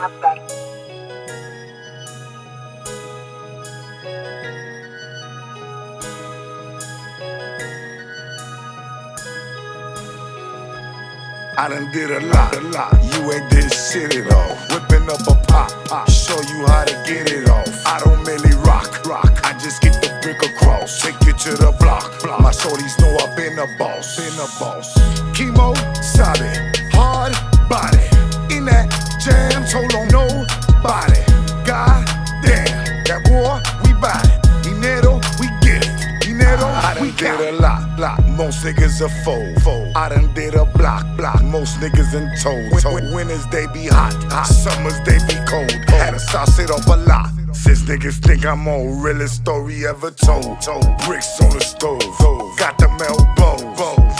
House Baddies. I done did a lot. You ain't did shit at all. Whipping up a pop, show you how to get it off. I don't merely rock. I just get the brick across. Take you to the block. My shorties know I've been a boss. Chemo, solid, hard body. In that jam, told on nobody. God damn, that war, we bout it. Dinero, we get it. Dinero, we did a lot. Most niggas are fold. I done did a block. Most niggas in told. Winters they be hot. Summers they be cold. Had to sauce it up a lot. Since niggas think I'm on realest story ever told. Bricks on the stove. Got them elbows.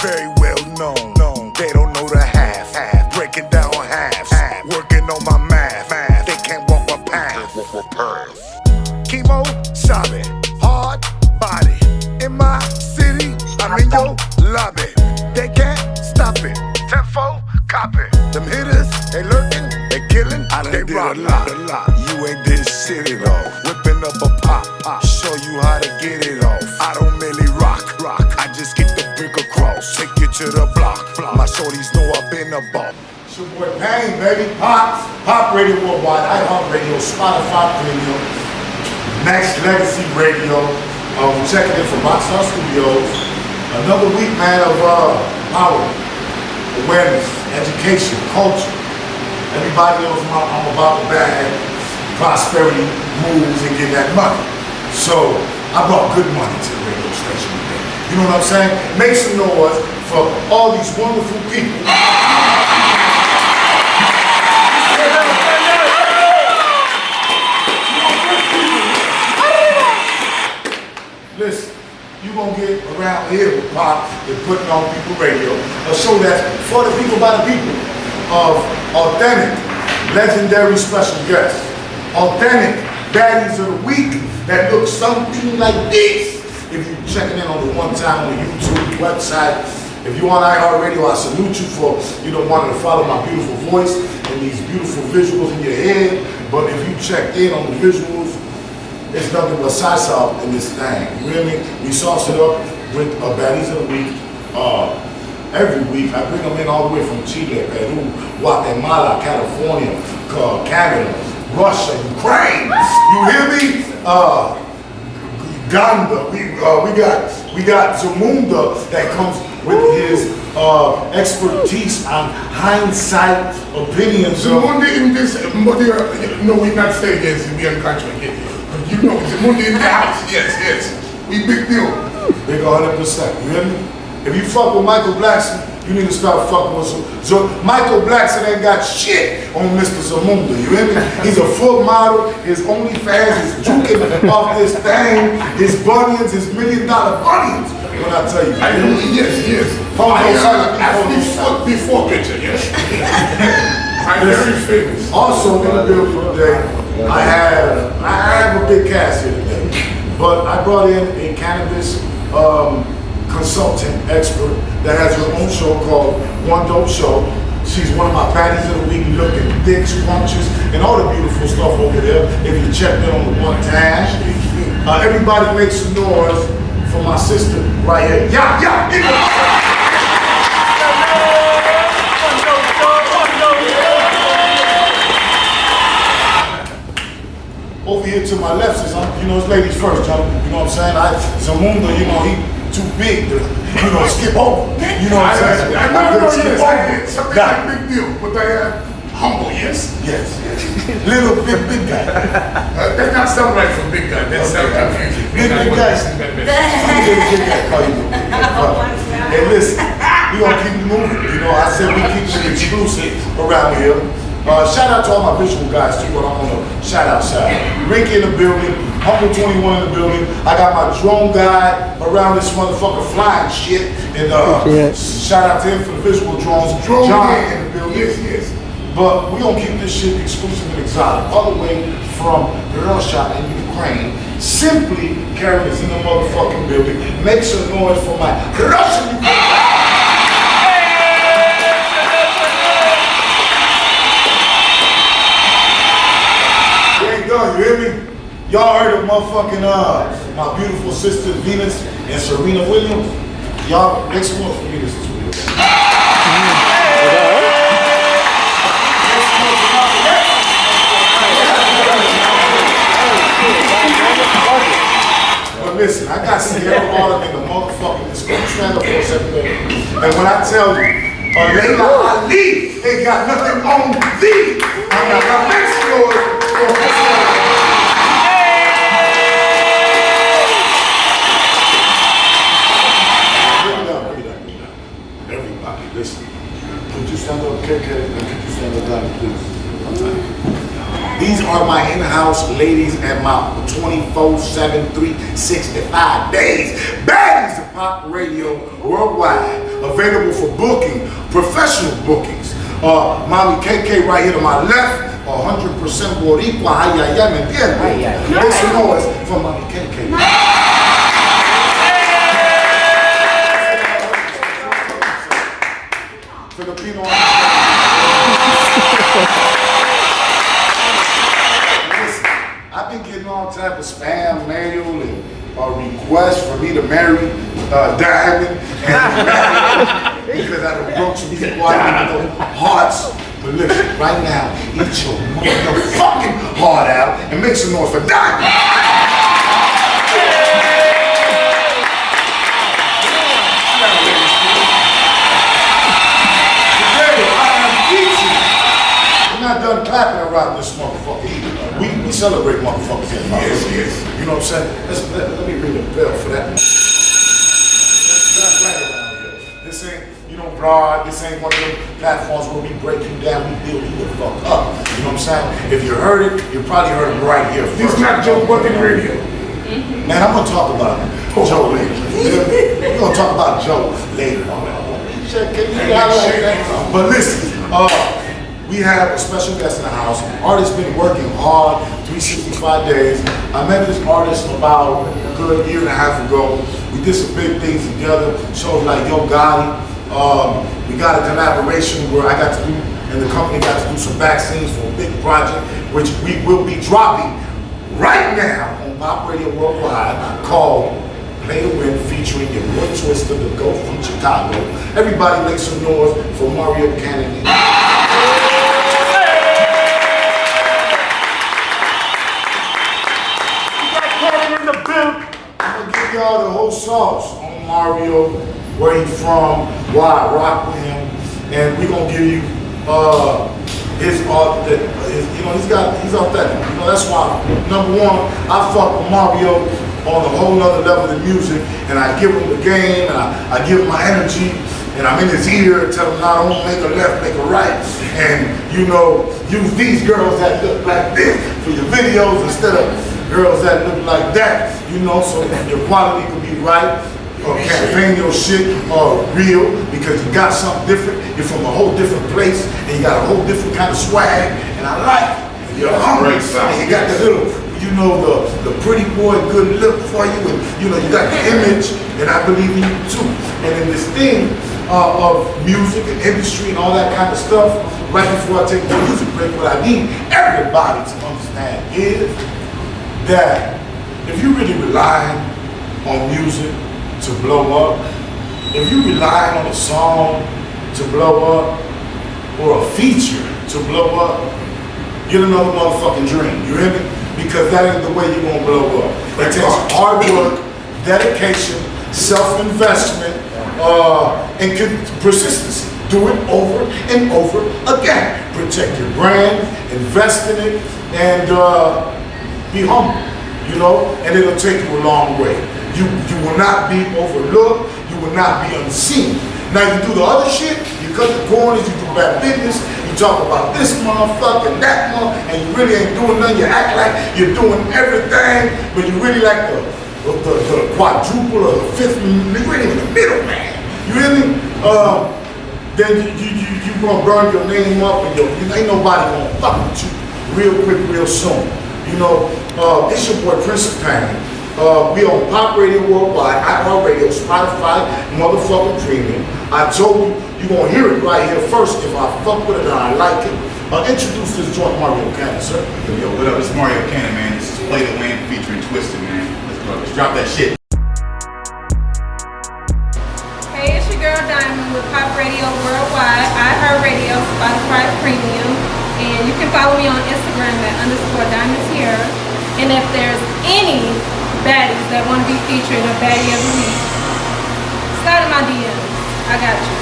Very well known. They don't know the half. Breaking down halves. Working on my math. They can't walk my path. Chemo, solid, hard body. In my city, I'm in your lobby. They can't stop it. 10-4, copy. Them hitters, they lurking, they killing, they rock a lot. You ain't did shit at all. Whipping up a pop, show you how to get it off. I don't merely rock. I just get the brick across. Take you to the block. My shorties know I've been a boss. It's your boy Pain, baby. Pop Radio Worldwide, iHeart Radio, Spotify Premium, Next Legacy Radio. We're checking in from Rockstar Studios. Another week, man, of power, awareness, education, culture. Everybody knows I'm about the bag, prosperity, moves, and get that money. So I brought good money to the radio station today. You know what I'm saying? Make some noise for all these wonderful people. Listen, you gonna get around here with Pop and putting on People Radio, a show that's for the people by the people, of authentic, legendary special guests, authentic baddies of the week that look something like this. If you're checking in on the one time on the YouTube website, if you're on iHeart Radio, I salute you for wanting to follow my beautiful voice and these beautiful visuals in your head. But if you checked in on the visuals, it's nothing but salsa in this thing. You hear me? We sauce it up with baddies of the week. Every week, I bring them in all the way from Chile, Peru, Guatemala, California, Canada, Russia, Ukraine. You hear me? Uganda. We got Zamunda that comes with his expertise on hindsight opinions. Zamunda in this, no, we not saying yes, we are country. You know, Zamunda in the house. Yes. We big deal. Big 100%. You hear me? If you fuck with Michael Blackson, you need to start fucking with some. Michael Blackson ain't got shit on Mr. Zamunda. You hear me? He's a full model. His OnlyFans is juking off this thing. His bunions, his $1 million bunions. When I tell you. Yes. Before picture, yes. I'm very famous. Also in the building today, I have a big cast here today. But I brought in a cannabis consultant expert that has her own show called One Dope Show. She's one of my baddies of the week, looking thick, scrumptious, and all the beautiful stuff over there. If you checked in on the one time, everybody make some noise for my sister right here. Yeah. Over here to my left is, it's ladies first, gentlemen. You know what I'm saying? Zamunda, he too big to, skip over. You know what I'm saying? I know, yes. Something like big deal, but I am humble, yes? Yes. Little big guy. That not sound right for big guy. That sound confusing. Big guy. Big guy call you big guy. Hey, listen, we gonna keep it moving. I said we keep it exclusive around here. Shout out to all my visual guys too, but I'm on the shout out side. Ricky in the building, Humble 21 in the building. I got my drone guy around this motherfucker flying shit. And shout out to him for the visual drones. John in the building. Yes. But we gonna keep this shit exclusive and exotic. All the way from Russia and Ukraine. Simply Karen is in the motherfucking building. Make some noise for my Russian telling you, hear me? Y'all heard of motherfucking my beautiful sisters Venus and Serena Williams? Y'all make some more for Venus and Serena Williams. But listen, I got Sierra Autumn in the motherfucking disco. Stand up for a second. And when I tell you, Layla Ali ain't got nothing on thee. I'm not gonna make sure. Everybody, listen. Could you stand up, KK? And could you stand up, down, please? These are my in-house ladies and my 24/7, 365 days. Baddies of pop radio worldwide. Available for booking, professional bookings. Mommy KK right here to my left. 100% Boricua. Ay, ay, ay, ¿me entiendes? Make some noise for Mommy KK. Filipino. Listen, I've been getting all type of spam mail and requests for me to marry Diamond because I done broke some people out of hearts. But listen, right now, eat your motherfucking heart out and make some noise for Diamond. Not done clapping around this motherfucker either. We celebrate motherfuckers in my Yes. You know what I'm saying? Let me ring the bell for that. This ain't, broad, this ain't one of them platforms where we break you down, we build you the fuck up. You know what I'm saying? If you heard it, you probably heard it right here first. This is not Joe Budden Radio. Man, I'm gonna talk about Joe later. We're gonna talk about Joe later. But listen, we have a special guest in the house. Artist been working hard, 365 days. I met this artist about a good year and a half ago. We did some big things together, shows like Yo Gotti. We got a collaboration where I got to do, and the company got to do some back scenes for a big project, which we will be dropping right now on Pop Radio Worldwide, called Play to Win, featuring your boy Twister, the GOAT from Chicago. Everybody make some noise for Mario Canon. Y'all the whole sauce on Mario, where he's from, why I rock with him, and we're gonna give you his art that he's authentic. That's why number one, I fuck with Mario on a whole nother level of music, and I give him the game, and I give him my energy, and I'm in his ear and tell him not only make a left, make a right, and use these girls that look like this for your videos instead of girls that look like that, so your quality can be right, or campaign your shit, or real, because you got something different, you're from a whole different place, and you got a whole different kind of swag, and I like it. You're hungry, and you got the little, the pretty boy good look for you, and you got the image, and I believe in you too. And in this thing of music and industry and all that kind of stuff, right before I take the music break, what I need everybody to understand is that if you really rely on music to blow up, if you rely on a song to blow up, or a feature to blow up, get another motherfucking dream, you hear me? Because that ain't the way you're gonna blow up. It takes hard work, dedication, self-investment, and persistency. Do it over and over again. Protect your brand, invest in it, and be humble, and it'll take you a long way. You will not be overlooked, you will not be unseen. Now you do the other shit, you cut the corners, you do bad business, you talk about this motherfucker and that and you really ain't doing nothing, you act like you're doing everything, but you really like the quadruple or the fifth, you ain't even the middle man. You hear me? Then you gonna burn your name up and ain't nobody gonna fuck with you real quick, real soon. It's your boy Prince of Pain. We on Pop Radio Worldwide, iHeartRadio, Spotify, motherfucking Premium. I told you, you're gonna hear it right here first if I fuck with it and I like it. Introduce this joint, Mario Canon, sir. Yo, what up? It's Mario Canon, man. This is Play to Win featuring Twisted, man. Let's go. Let's drop that shit. Hey, it's your girl Diamond with Pop Radio Worldwide, iHeartRadio, Spotify Premium, and you can follow me on Instagram at _Diamonds here. And if there's any baddies that want to be featured in a baddie of the week, slide in my DMs. I got you.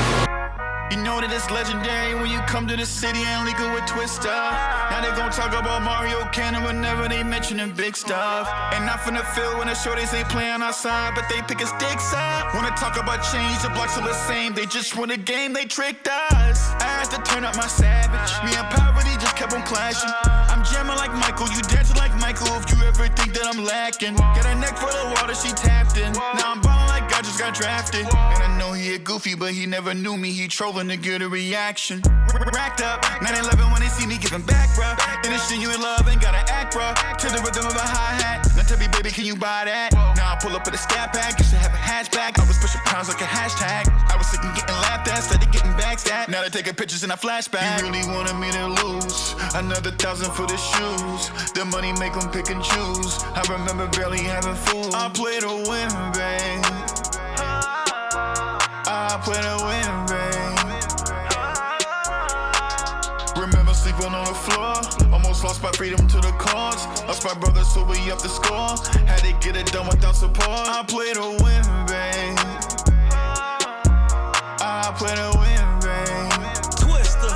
You know that it's legendary when you come to the city and leak it with Twister. Now they gon' talk about Mario Canon whenever they mentioning big stuff. And not finna feel when the shorties ain't playing outside, but they pick his dicks up. Wanna talk about change, the blocks are the same. They just won a game, they tricked us. I had to turn up my savage. Me and poverty just kept on clashing. I'm jamming like Michael, you dancing like Michael. If you ever think that I'm lacking, get her neck full of water, she tapped in. Now I'm ballin' like I just got drafted. And I know he a goofy, but he never knew me. He trolling to get a reaction. Racked up 9/11 when they see me giving back, bruh. In the shit you in love ain't gotta act, bruh. To the rhythm of a hi-hat. Now tell me, baby, can you buy that? Now I pull up with a scat pack, you should have a hatchback. I was pushing pounds like a hashtag. I was sick and getting laughed at, started getting backstabbed. Now they're taking pictures and I flashback. You really wanted me to lose another 1,000 for the shoes. The money make them pick and choose. I remember barely having food. I play to win, babe. I play to win, babe. Remember sleeping on the floor, almost lost my freedom to the cause. Lost my brother, so we up the score. Had to get it done without support. I play to win, babe. I play to win, babe. Twister.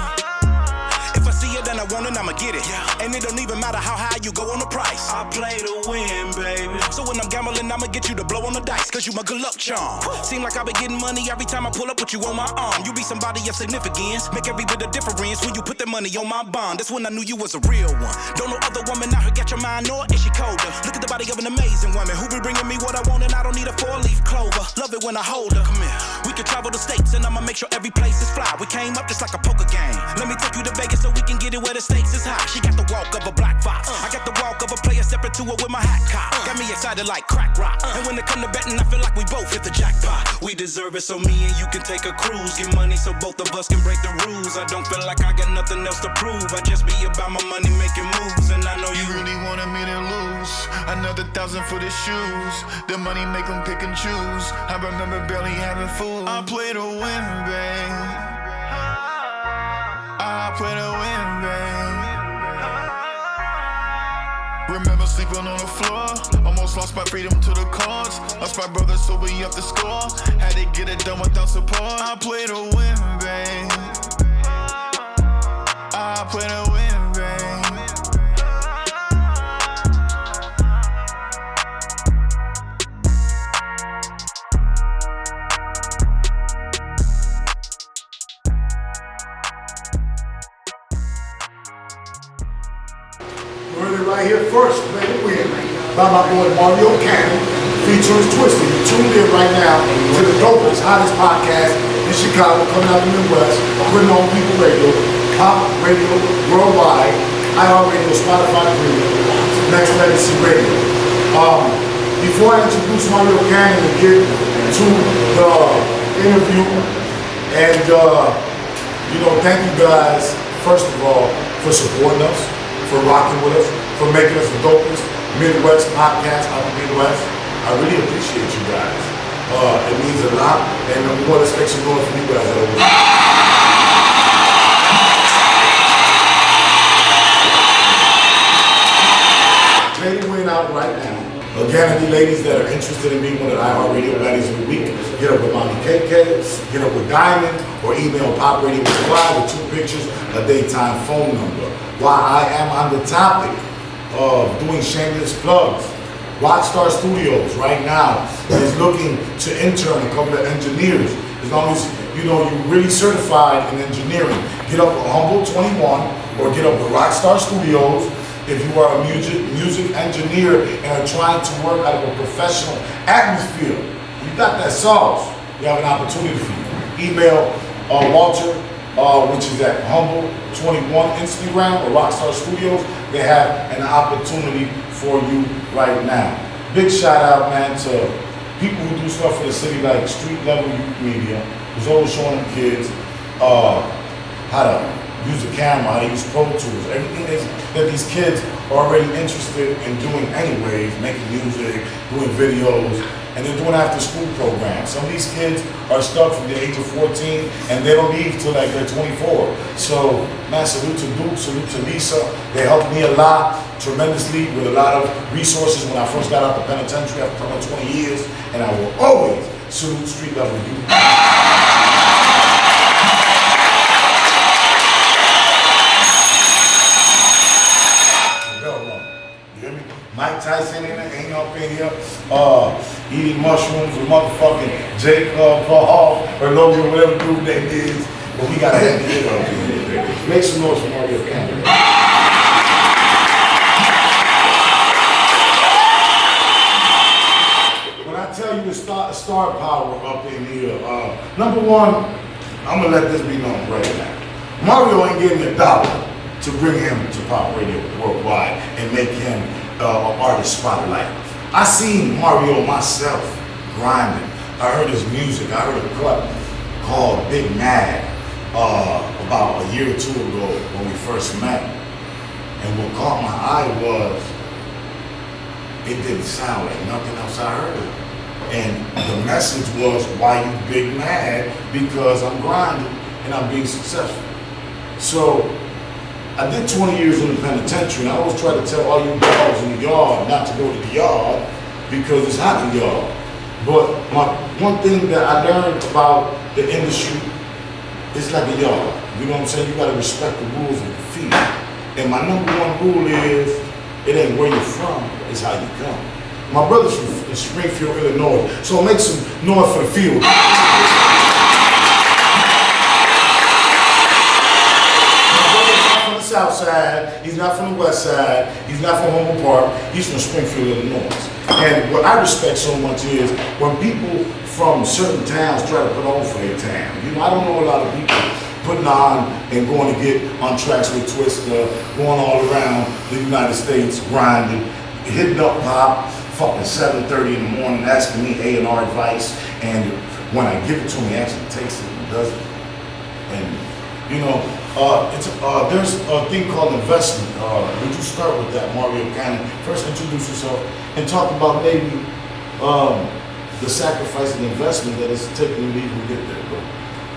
If I see it and I want it, I'ma get it. And it don't even matter how high you go on the price. I play to win, baby. So when I'm gambling, I'ma get you to blow on the dice, cause you my good luck charm. Seem like I've been getting money every time I pull up with you on my arm. You be somebody of significance, make every bit of difference when you put that money on my bond. That's when I knew you was a real one. Don't know other woman out here got your mind, nor is she colder. Look at the body of an amazing woman who be bringing me what I want, and I don't need a 4-leaf clover. Love it when I hold her. Come here. We can travel the states and I'ma make sure every place is fly. We came up just like a poker game. Let me take you to Vegas so we can get it where the stakes is high. She got the walk of a black fox. I got the walk of a player stepping to it with my hat cocked. Got me excited like crack rock. And when it come to betting, I feel like we both hit the jackpot. We deserve it, so me and you can take a cruise. Get money so both of us can break the rules. I don't feel like I got nothing else to prove. I just be about my money making moves. And I know You really wanted me to lose another 1,000 for the shoes. The money make them pick and choose. I remember barely having food. I play to win, babe. I play to win, babe. Remember sleeping on the floor, almost lost my freedom to the cause. Lost my brother, so we up the score. Had to get it done without support. I play to win, babe. I play to win, babe. You heard it right here first, Play to Win, by my boy Mario Canon, featuring Twisted. You tuned in right now to the dopest, hottest podcast in Chicago, coming out of the Midwest, putting on People Radio, Pop Radio Worldwide, iHeartRadio, Spotify Premium, Next Legacy Radio. Before I introduce Mario Canon and get to the interview, and thank you guys, first of all, for supporting us, for rocking with us, for making us the dopest Midwest podcast out of the Midwest. I really appreciate you guys. It means a lot, and we want to make some noise for you guys over there. Play to Win out right now. Again, any ladies that are interested in being one of the iHeartRadio Baddies of the Week, get up with Mommy KK, get up with Diamond, or email popradio.com with 2 pictures, a daytime phone number. While I am on the topic of doing shameless plugs, Rockstar Studios right now is looking to intern a couple of engineers. As long as you're really certified in engineering, get up with Humble 21 or get up with Rockstar Studios. If you are a music engineer and are trying to work out of a professional atmosphere, you got that sauce. You have an opportunity for you. Email Walter, which is at Humble 21 Instagram or Rockstar Studios. They have an opportunity for you right now. Big shout out, man, to people who do stuff for the city like Street Level Youth Media, who's always showing the kids how to use a camera, how to use Pro Tools, everything that these kids are already interested in doing anyways, making music, doing videos, and they're doing after school programs. Some of these kids are stuck from the age of 14 and they don't leave till like they're 24. So, man, salute to Duke, salute to Lisa. They helped me a lot, tremendously, with a lot of resources when I first got out the penitentiary after coming 20 years, and I will always salute street level youth. Mike Tyson ain't up in here, eating mushrooms with motherfucking Jake Paul or Logan, whatever dude that is. But we gotta have it up in here. Make some noise for Mario Canon. When I tell you the star power up in here, number one, I'm gonna let this be known right now. Mario ain't getting $1 to bring him to pop radio worldwide and make him an artist spotlight. I seen Mario myself grinding. I heard his music. I heard a cut called Big Mad about a year or two ago when we first met. And what caught my eye was it didn't sound like nothing else I heard. And the message was, why you big mad? Because I'm grinding and I'm being successful. So I did 20 years in the penitentiary, and I always try to tell all you dogs in the yard not to go to the yard because it's hot in the yard. But one thing that I learned about the industry, it's like a yard. You know what I'm saying? You gotta respect the rules of the field. And my number one rule is, it ain't where you're from, it's how you come. My brother's from Springfield, Illinois, so make some noise for the field. South side, he's not from the west side, he's not from Homer Park, he's from Springfield, Illinois. And what I respect so much is when people from certain towns try to put on for their town. You know, I don't know a lot of people putting on and going to get on tracks with Twista, going all around the United States, grinding, hitting up pop, fucking 7:30 in the morning, asking me A&R advice, and when I give it to him, he actually takes it and does it. And, you know, there's a thing called investment. Would you start with that, Mario Canon? First, introduce yourself and talk about maybe the sacrifice and investment that it's taken to even get there, bro.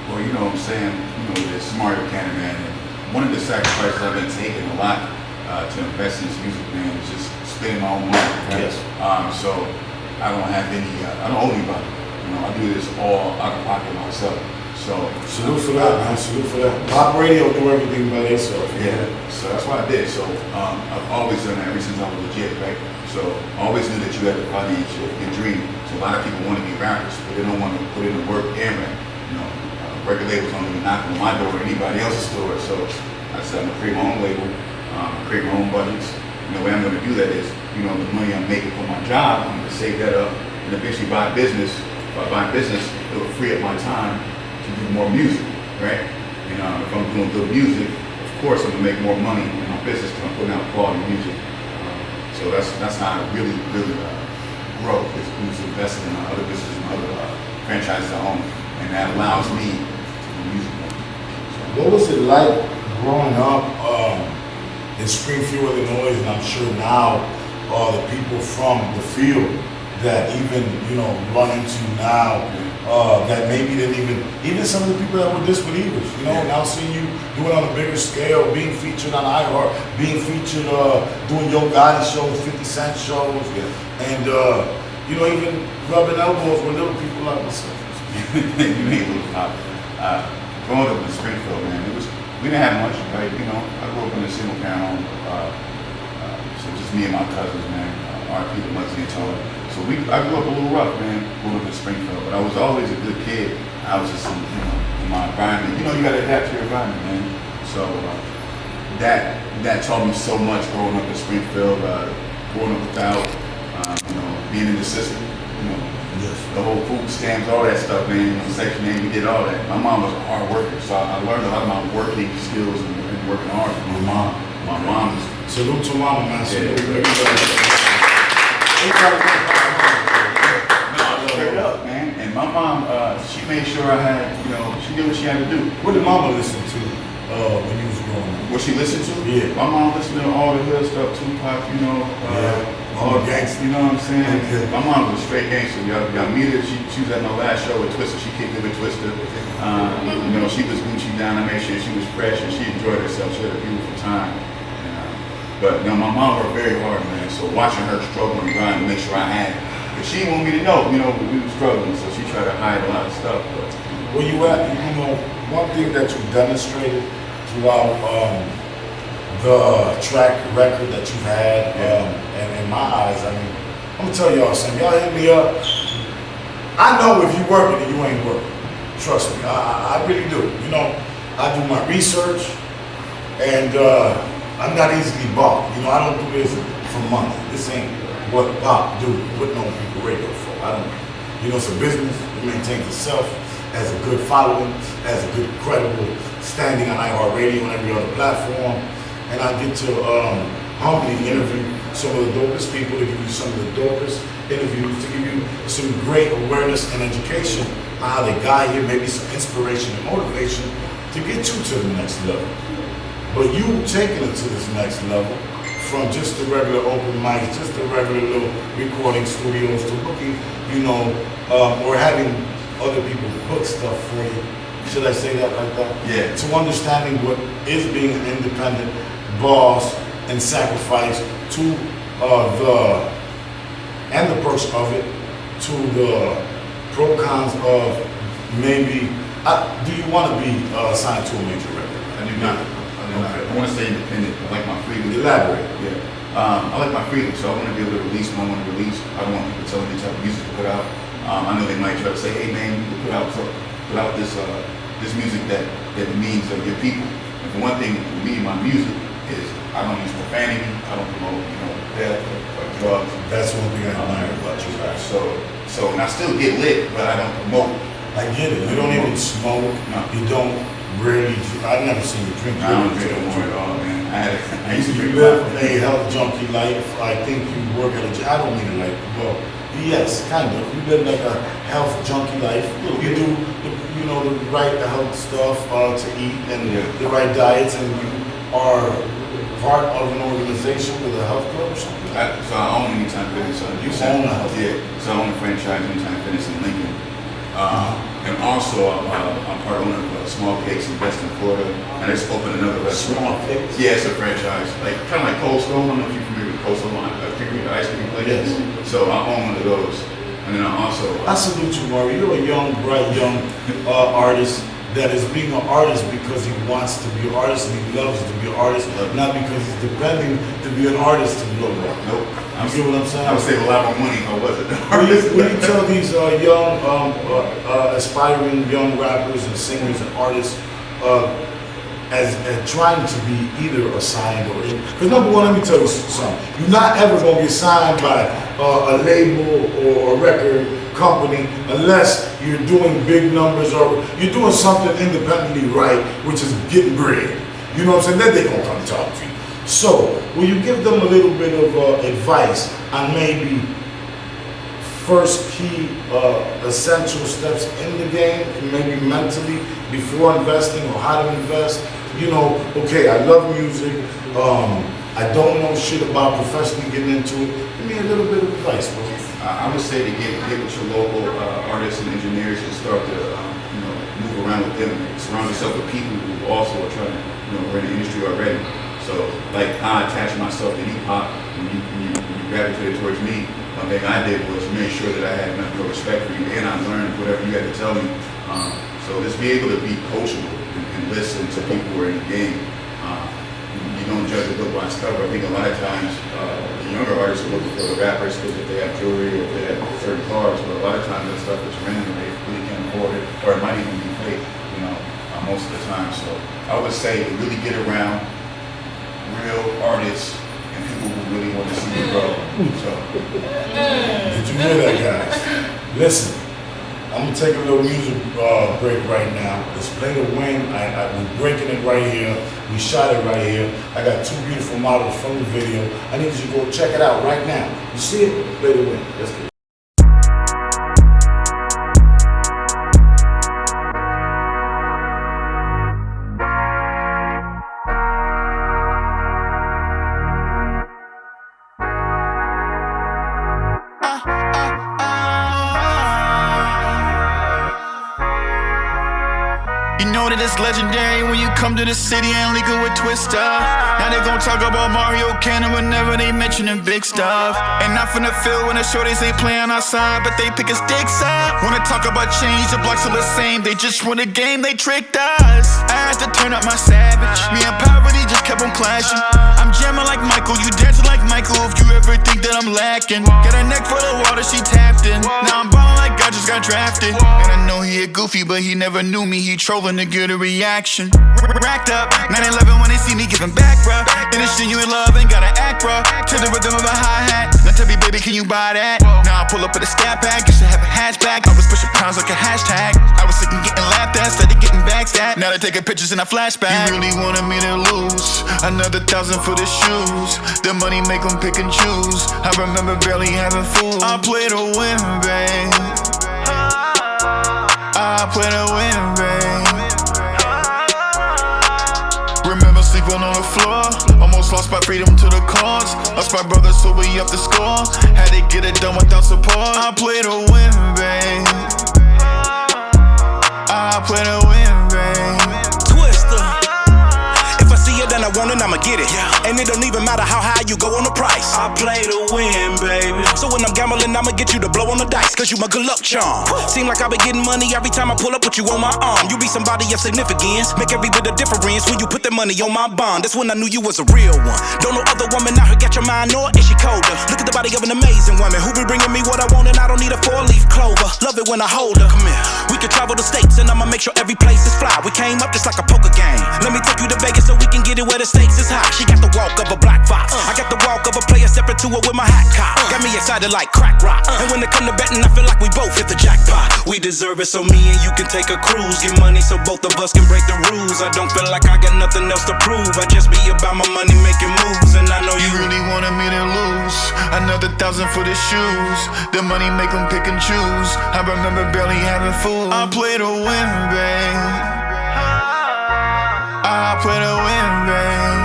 Well, you know what I'm saying? You know, this Mario Canon, man. And one of the sacrifices I've been taking a lot to invest in this music, man, is just spending my own money. Right? Yes. So I don't have any, I don't owe anybody. You know, I do this all out of pocket myself. So salute for that, man. Salute for that. Pop radio do everything by themselves. Yeah. So that's what I did. So I've always done that ever since I was legit, right? So I always knew that you had to finance your dream. So a lot of people want to be rappers, but they don't want to put in the work and rap. You know, record labels don't even knock on my door or anybody else's door. So I said I'm gonna create my own label, create my own budgets. And the way I'm gonna do that is, you know, the money I'm making from my job, I'm gonna save that up and eventually buy a business. By buying business, it will free up my time to do more music, right? And if I'm doing good music, of course I'm gonna make more money in my business because I'm putting out quality music. So that's how I really grow, is investing in other businesses and other franchises I own, and that allows me to do music more. So, what was it like growing up in Springfield, Illinois, and I'm sure now the people from the field that even, you know, run into now, that maybe didn't even some of the people that were disbelievers, you know, now seeing you doing on a bigger scale, being featured on iHeart, being featured doing Yo Gotti shows, 50 Cent shows, and you know, even rubbing elbows with little people like myself. You ain't little pop. Growing up in Springfield, man, we didn't have much, right? You know, I grew up in a single parent home, so just me and my cousins, man. Our people must be told. So I grew up a little rough, man, growing up in Springfield, but I was always a good kid. I was just in my environment. You know, you gotta adapt to your environment, man. So that taught me so much growing up in Springfield, growing up without, you know, being in the system, you know, the whole food stamps, all that stuff, man, Section 8, we did all that. My mom was a hard worker, so I learned a lot of my working skills and working hard from my mom. My mom was... Salute to mama, man. Salute to straight up, man. And my mom, she made sure I had, you know, she did what she had to do. What did mama listen to when you was What she listened to? Yeah. My mom listened to all the hood stuff, Tupac, you know, all the gangster, you know what I'm saying? Okay. My mom was a straight gangster. Y'all meet her, she was at my last show with Twister, she kicked it with Twister. You know, she was Gucci down, I made sure she was fresh and she enjoyed herself, she had a beautiful time. But you know, my mom worked very hard, man, so watching her struggle and grind to make sure I had it. But she didn't want me to know, you know, we were struggling, so she tried to hide a lot of stuff. But Well, you know, one thing that you demonstrated throughout the track record that you've had, and in my eyes, I mean, I'm gonna tell y'all something. Y'all hit me up. I know if you working and you ain't working. Trust me, I really do. You know, I do my research, and I'm not easily bought. You know, I don't do this for money. This ain't what Pop do, putting on people radio for. I don't. You know, it's a business. It maintains itself. Has a good following, has a good credible standing on iHeartRadio and every other platform, and I get to humbly interview some of the dopest people, to give you some of the dopest interviews, to give you some great awareness and education on how they got here, maybe some inspiration and motivation to get you to the next level. But you taking it to this next level from just the regular open mics, just the regular little recording studios to booking, you know, or having other people book stuff for you. Should I say that like that? Yeah. To understanding what is being an independent boss and sacrifice to the perks of it, to the pro cons of maybe, do you want to be signed to a major record? I do not. I want to stay independent. I like my freedom. Elaborate. Yeah. I like my freedom, so I want to be able to release what I want to release. I don't want people telling me the type of music to put out. I know they might try to say, hey man, you put out this music that means of your people. And for one thing, for me, my music is I don't use profanity. I don't promote, you know, death or drugs. That's one thing I admire about you guys. So, and I still get lit, but I don't promote. I get it. You don't even smoke. No. You don't really. I've never seen you drink. I don't drink no more at all, man. I used to drink You a lot. live a health junkie life. I think you work at a gym. I don't mean it like, well, yes, kind of. You live like a health junkie life. You do, you know, the right health stuff to eat and the right diets, and you are part of an organization with a health club or something. So I own Anytime Fitness. You own a health club? Yeah. So I own a franchise, Anytime Fitness in Lincoln. And also, I'm part owner of Small Cakes in Western Florida, and I just opened another restaurant. Small Cakes? Yeah, it's a franchise, like kind of like Cold Stone. I don't know if you're familiar with Cold Stone, the ice cream place. Yes. So I own one of those, and then I also. I salute you, Maury. You're a young, bright, young artist that is being an artist because he wants to be an artist and he loves to be an artist, not because he's depending to be an artist to blow up. Nope. You get what I'm saying? I would save a lot more money if I wasn't. When you tell these young, aspiring young rappers and singers and artists as trying to be either assigned or in, because number one, let me tell you something. You're not ever going to get signed by a label or a record company unless you're doing big numbers or you're doing something independently right, which is getting bread. You know what I'm saying? Then they're going to come talk to you. So, will you give them a little bit of advice on maybe first key essential steps in the game, maybe mentally before investing or how to invest? You know, okay, I love music. I don't know shit about professionally getting into it. Give me a little bit of advice, bro. I would say to get with your local artists and engineers and start to move around with them. Surround yourself with people who also are trying to we're in the industry already. So like I attached myself to hip hop when you gravitated towards me. One thing I did was make sure that I had enough respect for you and I learned whatever you had to tell me. So just be able to be coachable and listen to people who are in the game. You don't judge a book by its cover. I think a lot of times the younger artists are looking for the rappers because if they have jewelry or if they have certain cars, but a lot of times that stuff is random. They really can't afford it, or it might even be fake. Most of the time. So I would say to really get around real artists and people who really want to see you grow. So did you hear that, guys? Listen, I'm gonna take a little music break right now. Let's play The Win. We're breaking it right here. We shot it right here. I got two beautiful models from the video. I need you to go check it out right now. You see it? Play The Win. Let's get it. know that it's legendary when you come to the city and leak it with Twister. Now they gon' talk about Mario Canon whenever they mentioning big stuff. And not from the field when the shorties ain't playing outside, but they pick his dicks up. Wanna talk about change, the blocks are the same. They just won a game, they tricked us. I had to turn up my savage. Me and poverty just kept on clashing. I'm jamming like Michael, you dancing like Michael. If you ever think that I'm lacking, got a neck full of water, she tapped in. Now I'm ballin' like I just got drafted. And I know he a goofy, but he never knew me. He trolling to get a reaction. Racked up, 9/11 when they see me giving back, bruh. And this shit you in love ain't gotta act, bruh. To the rhythm of a hi-hat. Now tell me, baby, can you buy that? Now I pull up with a scat pack, you should have a hatchback. I was pushing pounds like a hashtag. I was sick and getting laughed at, started getting backstabbed. Now they're taking pictures in a flashback. You really wanted me to lose another 1,000 for the shoes. The money make them pick and choose. I remember barely having food. I play to win, babe. I play to win, babe. Remember sleeping on the floor, almost lost my freedom to the cause. Lost my brother, so we up the score. Had to get it done without support. I play to win, babe. I play to win, babe. Twister. If I see it, then I want it, I'ma get it. And it don't even matter how high you go on the price. I play to win, baby. So when I'm gambling, I'ma get you to blow on the dice, cause you my good luck charm. Seem like I been getting money every time I pull up with you on my arm. You be somebody of significance, make every bit of difference when you put that money on my bond. That's when I knew you was a real one. Don't know other woman out here got your mind, nor is she colder. Look at the body of an amazing woman who be bringing me what I want, and I don't need a 4-leaf clover. Love it when I hold her. Come here. We can travel the states, and I'ma make sure every place is fly. We came up just like a poker game. Let me take you to Vegas so we can get it where the stakes is high. She got the walk of a black fox. I got the walk of a player separate to her with my hat cocked. Got me excited like crack rock. And when it come to betting, I feel like we both hit the jackpot. We deserve it, so me and you can take a cruise. Get money so both of us can break the rules. I don't feel like I got nothing else to prove. I just be about my money making moves. And I know You really wanted me to lose another 1,000 for the shoes. The money make them pick and choose. I remember barely having food. I play to win, babe. I play to win, babe.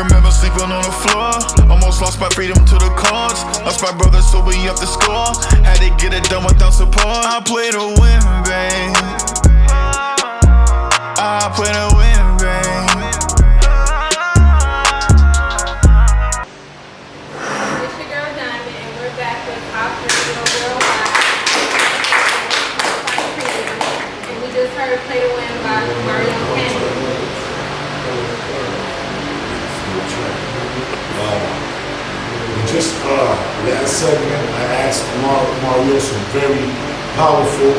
Remember sleeping on the floor, almost lost my freedom to the cause. Lost my brother, so we up the score. Had to get it done without support. I play to win, babe. I play to win, babe. It's your girl Diamond, and we're back with House Baddies Worldwide. And we just heard Play to Win by Mario Canon. Just last segment, I asked Mario some very powerful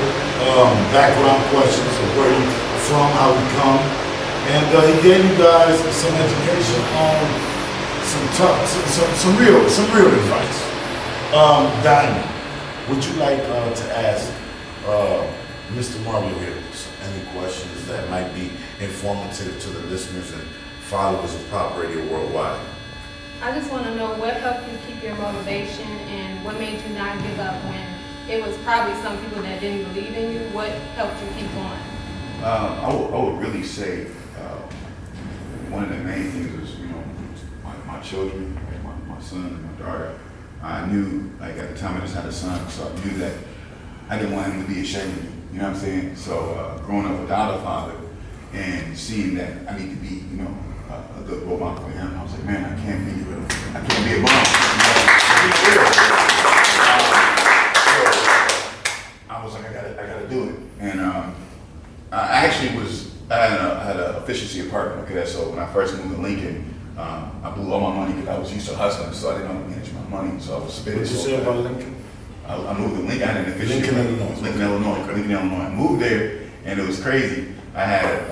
background questions of where he's from, how he come, and he gave you guys some education on some real advice. Diamond, would you like to ask Mr. Mario here any questions that might be informative to the listeners and followers of Pop Radio Worldwide? I just want to know what helped you keep your motivation and what made you not give up when it was probably some people that didn't believe in you. What helped you keep going? I would really say one of the main things was, my children, my son and my daughter. I knew, like at the time I just had a son, so I knew that I didn't want him to be ashamed of me. You know what I'm saying? So growing up without a father and seeing that I need to be, a good role model for him, I was like, man, I can't be a bum. So I was like, I gotta do it. And I actually had an efficiency apartment. Okay, so when I first moved to Lincoln, I blew all my money because I was used to hustling, so I didn't know how to manage my money. So I was spending. What you say about Lincoln? I moved to Lincoln. I had an efficiency. Lincoln, Illinois. I moved there, and it was crazy. I had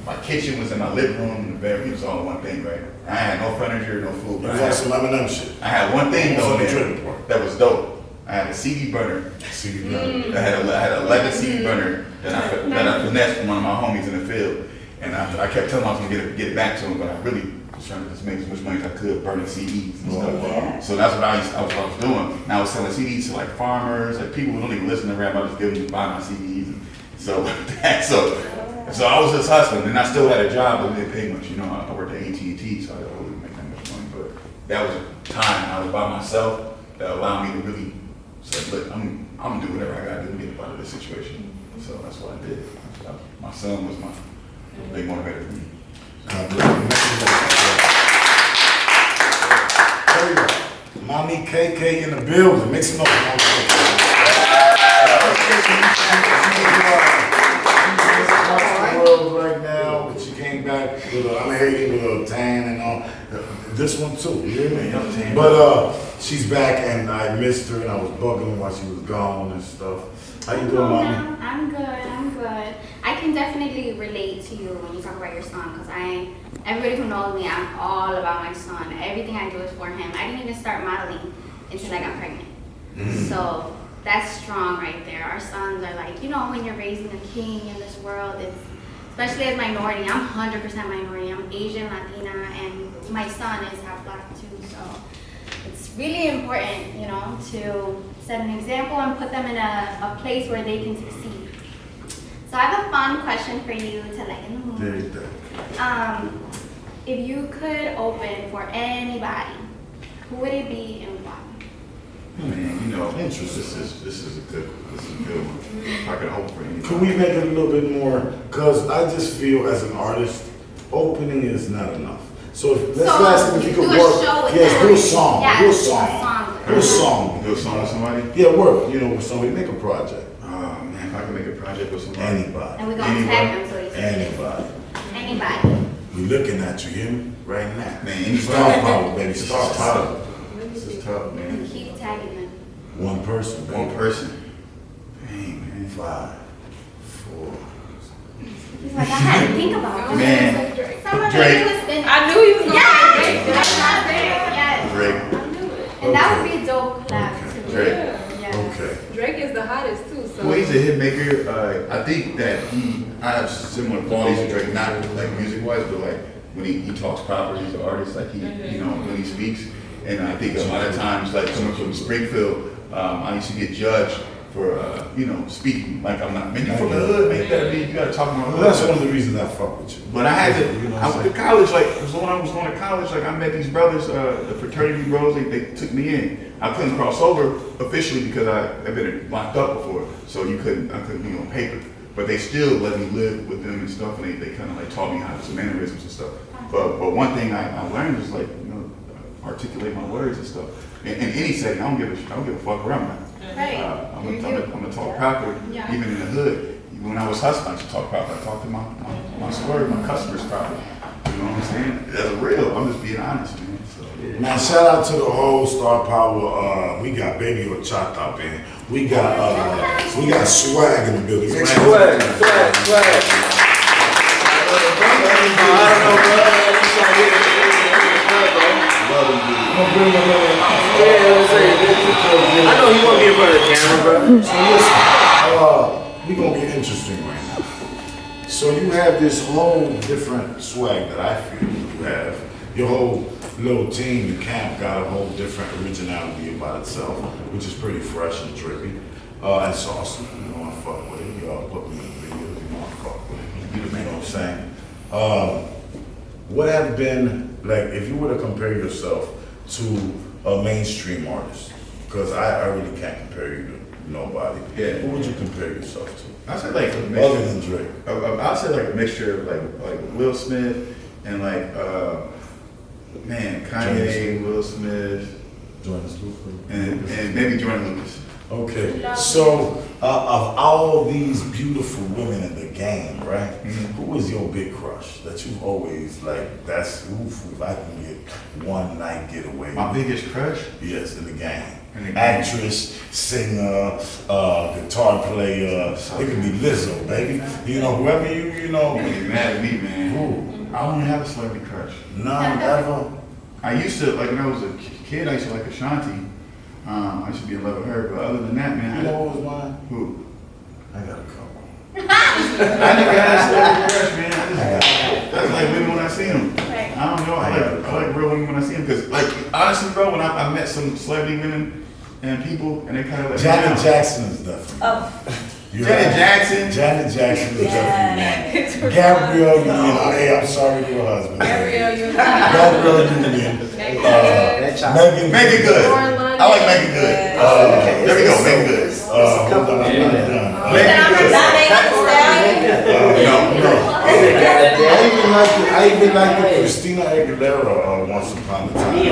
my kitchen was in my living room, and the bedroom was all one thing, right? I had no furniture, no food. You had some M&M shit. I had one thing though, man, that was dope. I had a CD burner. I had a leather CD burner that I finessed from one of my homies in the field, and I kept telling him I was gonna get it back to him, but I really was trying to just make as much money as I could burning CDs and stuff. Wow. So that's what I was doing. And I was selling CDs to like farmers, like people who don't even listen to rap. I was giving them buy my CDs. So I was just hustling, and I still had a job, but it didn't pay much. I worked at AT&T, so I didn't really make that much money. But that was a time I was by myself that allowed me to really say, look, I'm gonna do whatever I gotta do to get out of this situation. So that's what I did. My son was my big motivator for me. God bless you. There you go. Mommy KK in the building. Make some noise. Right now, but she came back with I'm hating with a tan and all. This one too, you hear me? But she's back and I missed her and I was bugging her while she was gone and stuff. How you doing, Mommy? I'm good. I can definitely relate to you when you talk about your son, because everybody who knows me, I'm all about my son. Everything I do is for him. I didn't even start modeling until I got pregnant. So that's strong right there. Our sons are like, when you're raising a king in this world, it's, especially as minority, I'm 100% minority. I'm Asian, Latina, and my son is half black too. So it's really important, to set an example and put them in a place where they can succeed. So I have a fun question for you to lighten the mood. There you go. If you could open for anybody, who would it be and why? Man, this is a good one. If I could hope for anything. Can we make it a little bit more? Because I just feel as an artist, opening is not enough. So let's ask him if you could work. Yes, do a song. Yeah, Do a song. Do a song with somebody? Yeah, work. With somebody. Make a project. Oh man, if I could make a project with somebody. Anybody. And we're going to tag them so you can Anybody. Anybody. We looking at you, hear me? Right now. Man, anybody. Star power, baby. Star power. This is tough, man. Keep tagging them. One person, baby. One person. Dang, man. 5, 4. He's like, I had to think about it. Man. Someone Drake. was spinning. I knew he was going Yes! to say Drake. Yes. Drake. I knew it. And that would be a dope collab Okay. too. Drake. Yeah. Okay. Drake is the hottest too. So. Well, he's a hit maker. I think that I have similar qualities to Drake, not like music-wise, but like when he talks proper, he's an artist. Like when he speaks, and I think a lot of times, like coming from Springfield, I used to get judged for speaking like I'm not. Man, you from the hood, man. You gotta talk about. Well, that's one of the reasons I fuck with you. But I had to. I went to college. So when I was going to college, I met these brothers, the fraternity bros. They took me in. I couldn't cross over officially because I've been locked up before, so I couldn't be on paper. But they still let me live with them and stuff, and they kind of like taught me how to mannerisms and stuff. But one thing I learned is like articulate my words and stuff. In any setting, I don't give a fuck where I'm at. Right. I'm gonna talk proper, even in the hood. When I was hustling, I used to talk proper. I talked to my story, my customers proper. You know what I'm saying? That's real. I'm just being honest, man. So, yeah. Now shout out to the whole Star Power. We got Baby Horchata up in. We got swag in the building. Make some Swag. I know he won't be in front of the camera, bro. So listen, we gonna get interesting right now. So you have this whole different swag that I feel you have. Your whole little team, the camp, got a whole different originality about itself, which is pretty fresh and trippy. And saucy. I fuck with it. Y'all put me in the videos, I fuck with it. You know what I'm saying? What have been, like, if you were to compare yourself to a mainstream artist, because I really can't compare you to nobody. Yeah. Who would you compare yourself to? I say like a Other mixture. than Drake. I'd say like a mixture of like Will Smith and like Kanye, Will Smith, Jordan Lucas. and maybe Jordan Lucas. Okay, so of all these beautiful women in the game, right? Who was your big crush that you always like? That's oof, if I can get one night getaway. My biggest crush? Yes, in the game. In the game. Actress, singer, guitar player. It could be Lizzo, baby. Whoever you know. Don't get mad at me, man. Who? I don't even have a celebrity crush. None ever. I used to, like when I was a kid, I used to like Ashanti. I should be in love with her, but other than that, man, You know what was mine? who? I got a couple. I never had a celebrity crush, man. That's like women when I see them. I don't know. I like real women when I see them because, like, honestly, bro, when I met some celebrity women and people, and they kind of like Janet Jackson is definitely. Janet Jackson. Janet Jackson is definitely one. Gabrielle Union. Hey, I'm sorry to your husband. Gabrielle Union. Megan Make it good. I like Megan Good. There we go, Megan Good. Hold on, I'm not done. I even like the Christina Aguilera once upon a time. You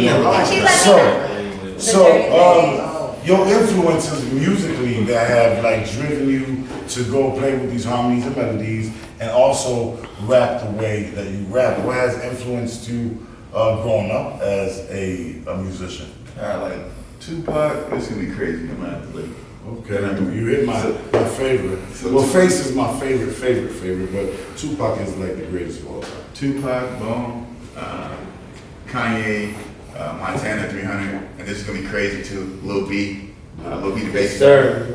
know, so your influences musically that have like driven you to go play with these harmonies and melodies, and also rap the way that you rap. What has influenced you growing up as a musician? Like Tupac, it's gonna be crazy. I'm gonna have to like. Okay, you hit my favorite. Well, Face is my favorite, but Tupac is like the greatest of all time. Tupac, Bone, Kanye, Montana 300, and this is gonna be crazy too. Lil B the bass. Sir.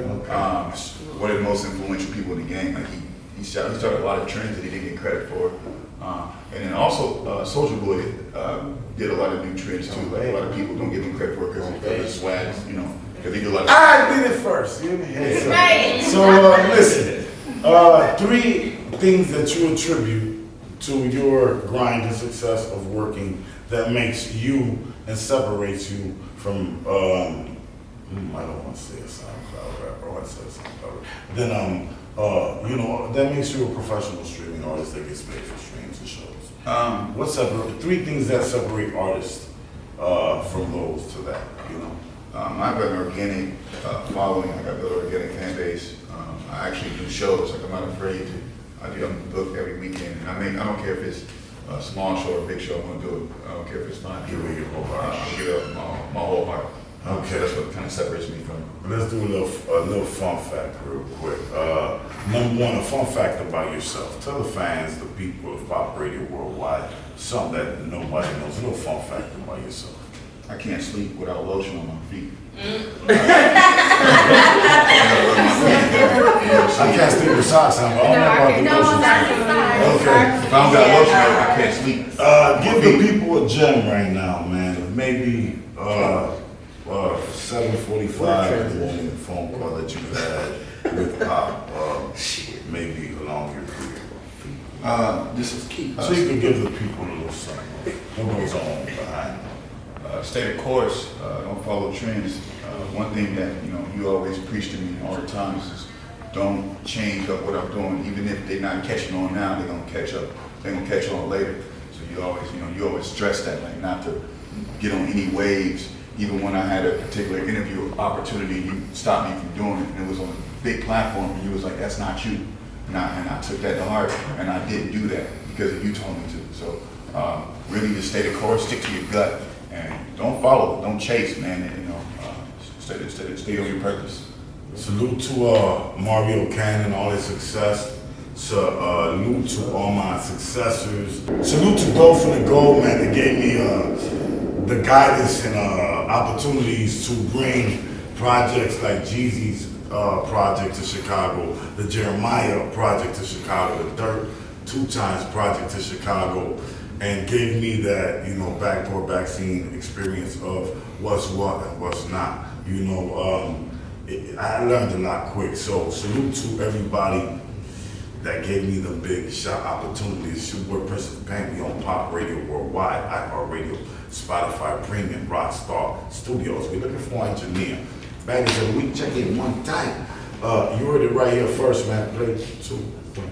One of the most influential people in the game. Like he started a lot of trends that he didn't get credit for. And then also Soulja Boy did a lot of new trends too. Like a lot of people don't give him credit for it because of his swags, you know. Because he did a lot of. I did it first. You know? Right. So listen, 3 things that you attribute to your grind and success of working that makes you and separates you from I don't want to say a SoundCloud rapper. I want to say a SoundCloud rapper. Then you know, that makes you a professional streaming artist that gets paid for streams and shows. What separate 3 things that separate artists from those to that? You know. I have an organic following. I got an organic fan base. I actually do shows. Like I'm not afraid to. I'm booked every weekend. And I don't care if it's a small show or a big show. I'm gonna do it. I don't care if it's fun. Give it your whole heart. I'll give it my whole heart. Okay, that's what kind of separates me from. Let's do a little fun fact real quick. Number 1, a fun fact about yourself. Tell the fans, the people of Pop Radio Worldwide, something that nobody knows. A little fun fact about yourself. I can't sleep without lotion on my feet. I can't sleep with socks on, but I don't know about the lotion. Okay. If I don't got lotion on, I can't sleep. Give the people a gem right now, man. Maybe 7:45 in the morning phone call that you had with Pop. Maybe along your career. This is key. So you can give the people a little something. What goes on behind them? Stay the course. Don't follow trends. One thing that you always preach to me all the time is don't change up what I'm doing. Even if they're not catching on now, they're gonna catch up. They're gonna catch on later. So you always stress that, like not to get on any waves. Even when I had a particular interview opportunity, you stopped me from doing it, and it was on a big platform, and you was like, "That's not you." And I took that to heart, and I didn't do that because you told me to. So really, just stay the course, stick to your gut. And don't follow, don't chase, man. Stay on your purpose. Salute to Mario Canon, all his success. Salute to all my successors. Salute to Dolphin and Gold, man. They gave me the guidance and opportunities to bring projects like Jeezy's project to Chicago, the Jeremiah project to Chicago, the Dirt 2 Times project to Chicago, and gave me that, backdoor backscene experience of what's what and what's not. I learned a lot quick. So salute to everybody that gave me the big shot opportunities. Your boy Princess Paint me on Pop Radio Worldwide, iHeartRadio, Spotify Premium, Rockstar Studios. We're looking for an engineer. Baddies of the week, check in one time. You heard it right here first, man. Play 2, 1.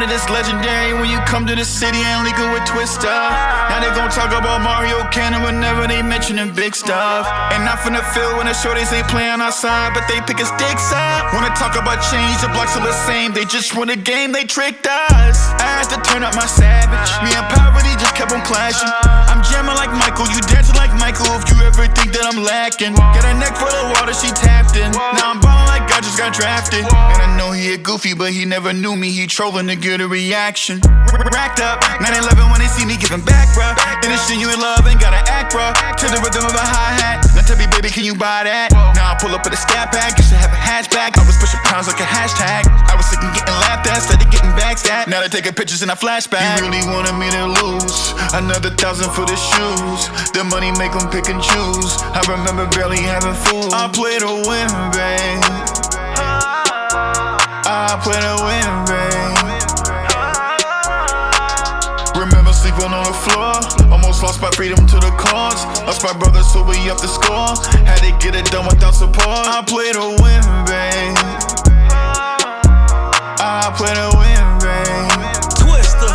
It's legendary when you come to the city and link it with Twister. Now they gon' talk about Mario Canon whenever they mentioning big stuff. And not from the field when the shorties ain't playing outside, but they pick his dicks up. Wanna talk about change, the blocks are the same. They just won a game, they tricked us. I had to turn up my savage. Me and poverty just kept on clashing. I'm jamming like Michael, you dancing like Michael. If you ever think that I'm lacking, got a neck full of water, she tapped in. Now I'm ballin' like I just got drafted. And I know he a goofy, but he never knew me. He trolling to get a reaction. Racked up, 9/11 when they see me giving back, bruh. In the shit you in love, ain't gotta act, bruh. To the rhythm of a hi-hat. Now tell me, baby, can you buy that? Now I pull up with a scat pack, you should have a hatchback. I was pushing pounds like a hashtag. I was sick and getting laughed at. started getting backstabbed. Now they're taking pictures in a flashback. You really wanted me to lose another 1,000 for the shoes. The money make them pick and choose. I remember barely having food. I play to win, babe. I play to win, babe. Remember sleeping on the floor. Almost lost my freedom to the cause. Lost my brother, so we up the score. Had to get it done without support. I play to win, babe. I play to win, babe. Twister.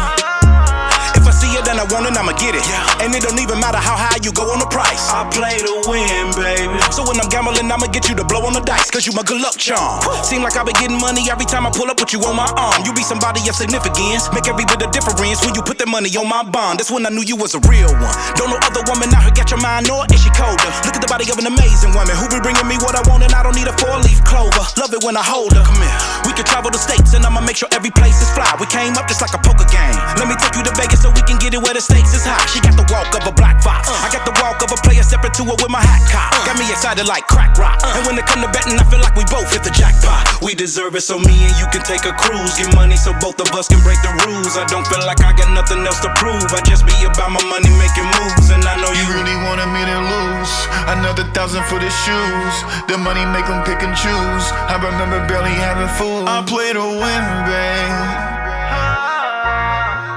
If I see it and I want it, I'ma get it. And it don't even matter how high you go on the price. I play to win, baby. So when I'm gambling, I'ma get you to blow on the dice, cause you my good luck charm. Seem like I be getting money every time I pull up with you on my arm. You be somebody of significance, make every bit of difference when you put that money on my bond. That's when I knew you was a real one. Don't know other woman out here got your mind, nor is she colder. Look at the body of an amazing woman who be bringing me what I want, and I don't need a 4-leaf clover. Love it when I hold her. Come here. We can travel the states and I'ma make sure every place is fly. We came up just like a poker game. Let me take you to Vegas so we can get it where the stakes is high. She got the walk of a black fox. I got the walk of a player separate to her with my hat cocked. Got me excited like crack rock. And when it come to betting, I feel like we both hit the jackpot. We deserve it so me and you can take a cruise. Get money so both of us can break the rules. I don't feel like I got nothing else to prove. I just be about my money making moves. And I know You really wanted me to lose another 1,000 for the shoes. The money make them pick and choose. I remember barely having food. I play to win, babe.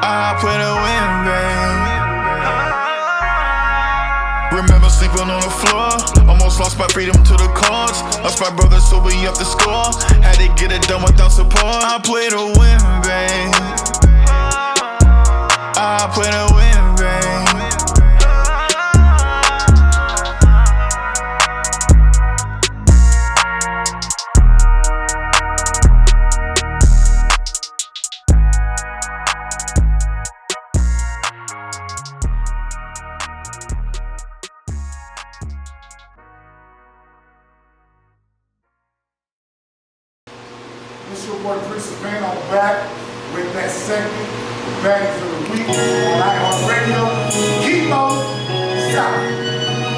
I play to win, babe. Remember sleeping on the floor. Almost lost my freedom to the cause. Lost my brother, so we up the score. Had to get it done without support. I play to win, babe. I play to win, babe. It's your boy Prince of Pain. I'm back with that segment, the Baddies of the Week on iHeartRadio. Keep on stop.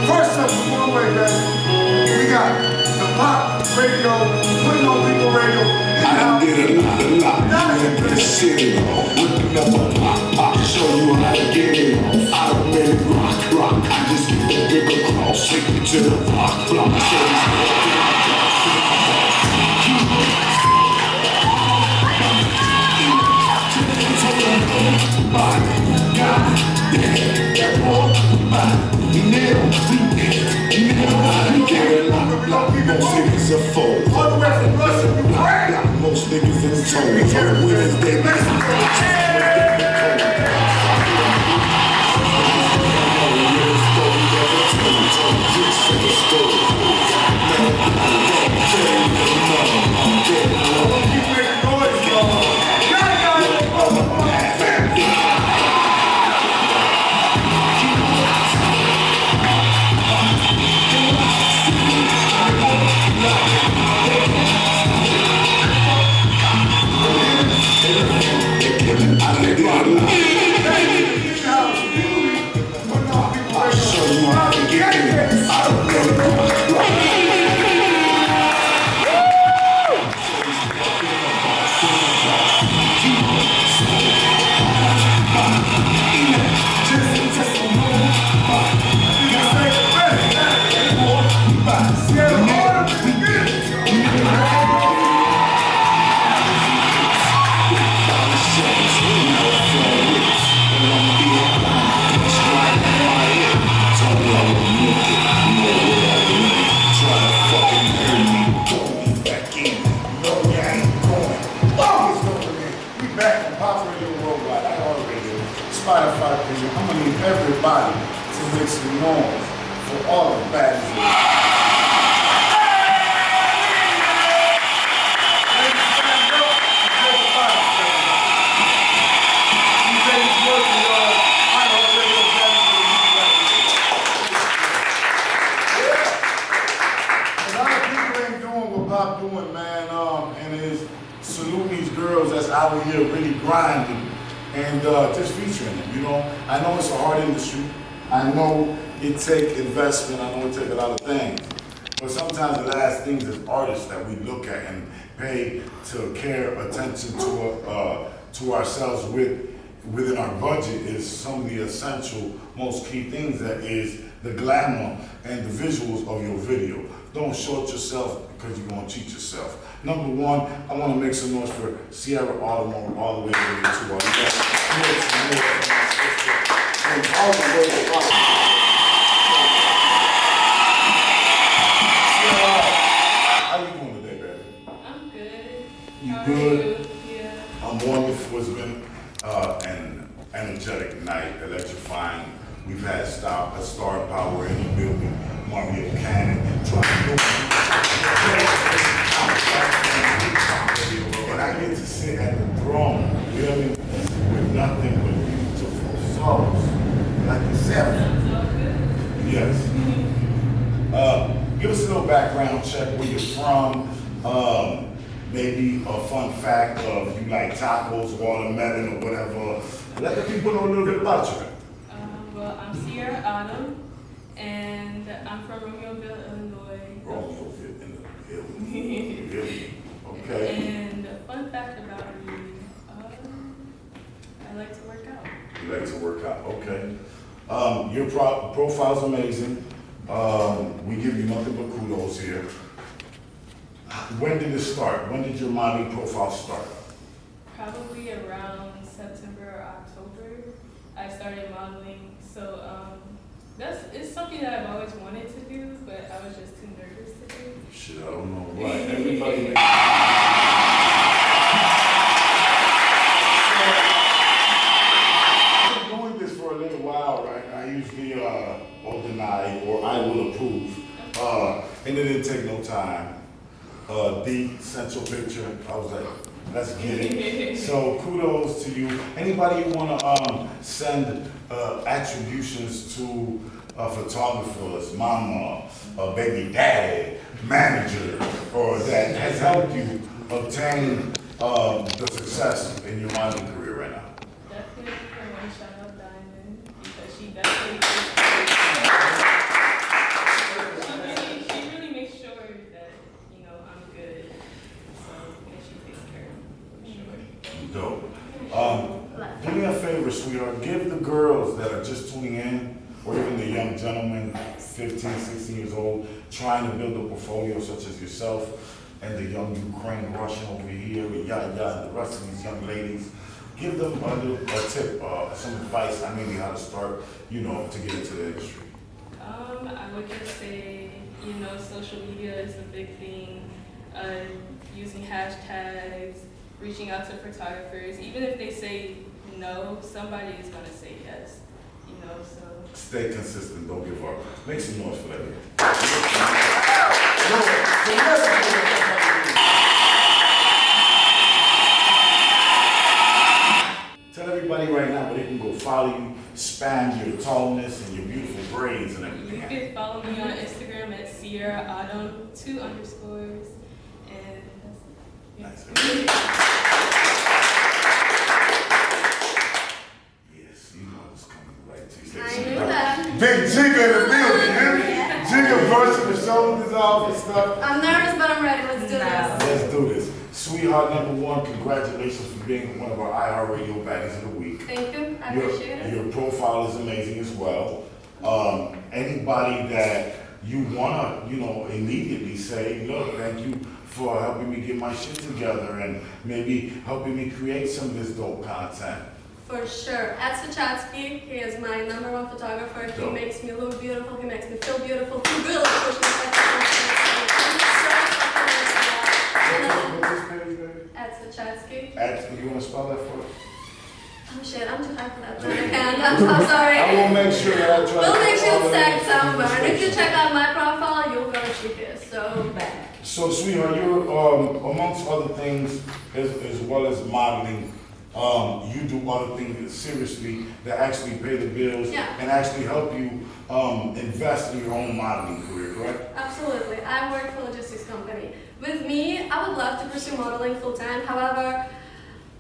First up, we're going way back. We got the pop radio, putting on people radio. I done did a lot. You ain't been sitting on. Whipping up a pop, show you how to get it off. I don't really rock. I just get the big across, take it to the block. Most niggas are full. Most niggas in tow. Winners, they Spotify page. I'm gonna need everybody to make some noise for all the baddies. Doing, man, and is salute these girls that's out here really grinding and just featuring them. You know, I know it's a hard industry. I know it take investment. I know it take a lot of things. But sometimes the last things as artists that we look at and pay to care attention to ourselves within our budget is some of the essential, most key things that is the glamour and the visuals of your video. Don't short yourself because you're gonna cheat yourself. Number one, I want to make some noise for Sierra Automobile all the way to the tour. How you doing today, baby? I'm good. You How good? Are you? Yeah. I'm wonderful. It's been an energetic night, electrifying. We've had star power in the building. Mario Canon trying to but I get to sit at the throne, really, with nothing but beautiful souls like yourself. Yes. Give us a little background check, where you're from, maybe a fun fact of you like tacos, watermelon, or whatever. Let the people know a little bit about you. Well, I'm Sierra Autumn, and I'm from Romeoville, Illinois. Romeoville, Illinois. Okay. And a fun fact about me, I like to work out. You like to work out, okay. Your profile's amazing. We give you nothing but kudos here. When did it start? When did your modeling profile start? Probably around September or October, I started modeling. So it's something that I've always wanted to do, but I was just too nervous to do. Shit, I don't know. Right. Everybody makes I've been doing this for a little while, right? I usually or deny or I will approve. And it didn't take no time. The central picture, I was like, let's get it. So kudos to you. Anybody you want to send attributions to photographers, mama, baby daddy, manager, or that has helped you obtain the success in your modeling career right now? Definitely for one shout out Diamond, because she definitely she really makes sure that, you know, I'm good. So, and she takes care of me, for sure. Dope. Do me a favor, sweetheart. Give the girls that are just tuning in, or even the young gentlemen, 15, 16 years old, trying to build a portfolio such as yourself, and the young Ukraine Russian over here, and and the rest of these young ladies, give them a tip, some advice on maybe how to start, you know, to get into the industry. I would just say, you know, social media is a big thing. Using hashtags, reaching out to photographers. Even if they say no, somebody is going to say yes. You know, so. Stay consistent, don't give up. Make some noise for that. Tell everybody right now where they can go follow you, spam your tallness and your beautiful braids and everything. You can follow me on Instagram at Sierra Autumn, 2 underscores, and that's it. Nice. Yes, you know I was coming right to you. I knew that. Big Jigga in the building, Jigga brushing the shoulders off and stuff. I'm nervous, but I'm ready. Let's do this. Let's do this. Sweetheart number one, congratulations for being one of our iHeartRadio Baddies of the Week. Thank you. I appreciate it. Your profile is amazing as well. Anybody that you wanna, you know, immediately say, look, thank you for helping me get my shit together and maybe helping me create some of this dope content. For sure. At Sachatsky, he is my #1 photographer. He Dope. makes me look beautiful. He makes me feel beautiful. He really pushes me at Sachatsky. You wanna spell that for us? Oh shit, I'm too high for that. But I can't. I'm sorry. I will make sure that I try We'll to make sure all it's of tagged that somewhere. And if you information. check out my profile, you're gonna see it so bad. So, sweetheart, you're amongst other things, as well as modeling, you do other things seriously that actually pay the bills Yeah. and actually help you invest in your own modeling career, correct? Absolutely. I work for a logistics company. With me, I would love to pursue modeling full time. However,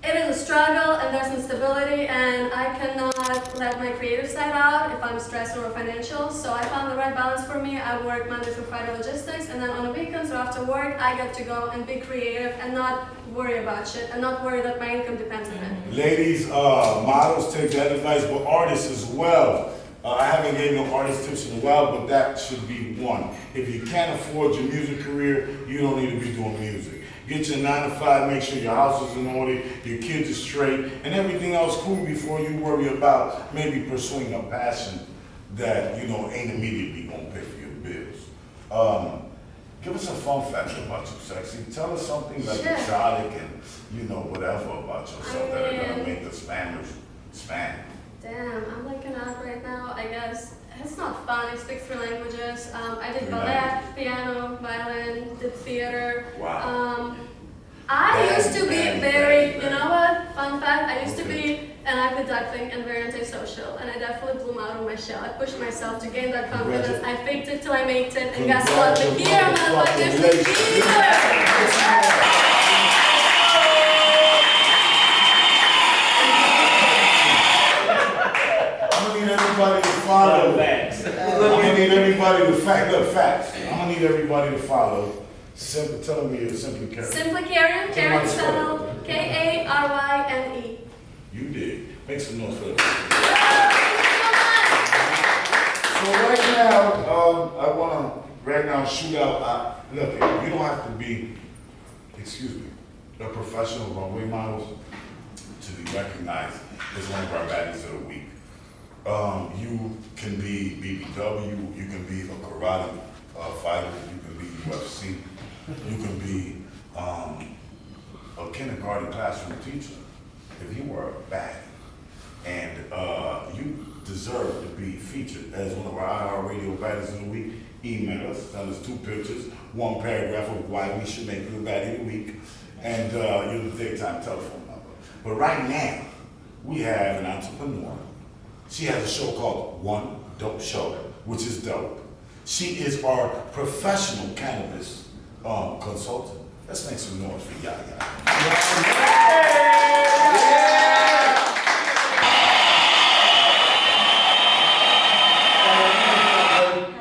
it is a struggle and there's some stability, and I cannot let my creative side out if I'm stressed or financial. So I found the right balance for me. I work Monday through Friday logistics, and then on the weekends or after work, I get to go and be creative and not worry about shit and not worry that my income depends on it. Ladies, models take that advice, but artists as well. I haven't gave no artist tips in a while, but that should be one. If you can't afford your music career, you don't need to be doing music. Get your 9 to 5, make sure your house is in order, your kids are straight, and everything else cool before you worry about maybe pursuing a passion that, you know, ain't immediately gonna pay for your bills. Give us a fun fact about you, Sexy. Tell us something like exotic and, you know, whatever about yourself that are gonna make the spammers spam. Damn, I'm like an app right now. I guess it's not fun. I speak 3 languages. I did ballet, piano, violin, did theater. Wow. I used to be very, you know what? Fun fact, I used to be an ugly duckling and very antisocial, and I definitely blew out of my shell. I pushed myself to gain that confidence. I faked it till I made it, and guess what? The gear, motherfuckers, the gear! Everybody to follow. I'm gonna need everybody to facts. I'm gonna need everybody to follow. Tell me your Simply Karen. Simply Karen, Karen spelled K-A-R-Y-N-E. You did. Make some noise for that. So right now, I wanna shoot out. Look, you don't have to be, a professional runway model to be recognized as one of our baddies of the week. You can be BBW, you can be a karate fighter, you can be UFC, you can be a kindergarten classroom teacher if you were a baddie. And you deserve to be featured as one of our Radio Baddies of the Week. Email us, send us 2 pictures, 1 paragraph of why we should make you a Baddie of the Week, and your daytime telephone number. But right now, we have an entrepreneur. She has a show called One Dope Show, which is dope. She is our professional cannabis consultant. Let's make some noise for Yaya.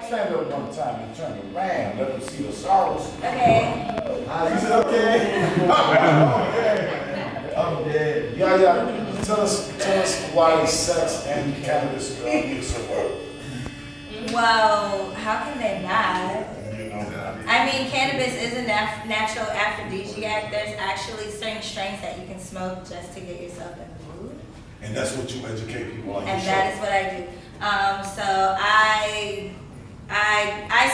Stand up one time and turn around. Let them see the sauce. Okay. You said okay? I'm dead. Yaya. Tell us why sex and cannabis are so well. Well, how can they not? I mean, cannabis is a natural aphrodisiac. There's actually certain strains that you can smoke just to get yourself in the mood. And that's what you educate people on your And show. that is what I do. So I